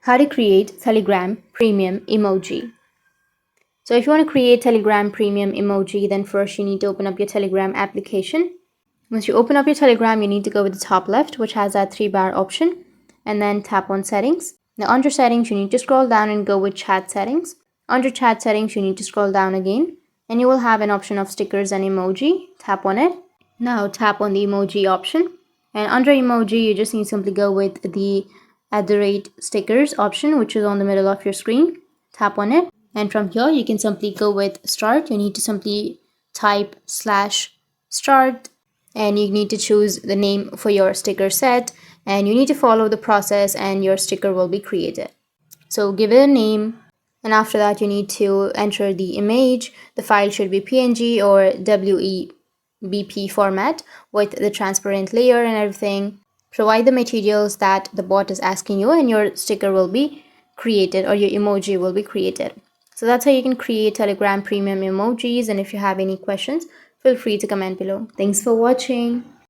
How to create Telegram premium emoji. So if you want to create Telegram premium emoji, then first you need to open up your Telegram application. Once you open up your Telegram, you need to go with the top left, which has that 3-bar option, and then tap on settings. Now under settings, you need to scroll down and go with chat settings. Under chat settings, you need to scroll down again, and you will have an option of stickers and emoji. Tap on it. Now tap on the emoji option, and under emoji, you just need to simply go with the @stickers option, which is on the middle of your screen. Tap on it, and from here you can simply go with start. You need to simply type /start, and you need to choose the name for your sticker set, and you need to follow the process and your sticker will be created. So give it a name, and after that you need to enter the image. The file should be PNG or WEBP format with the transparent layer and everything. Provide the materials that the bot is asking you, and your sticker will be created, or your emoji will be created. So that's how you can create Telegram premium emojis. And if you have any questions, feel free to comment below. Thanks for watching.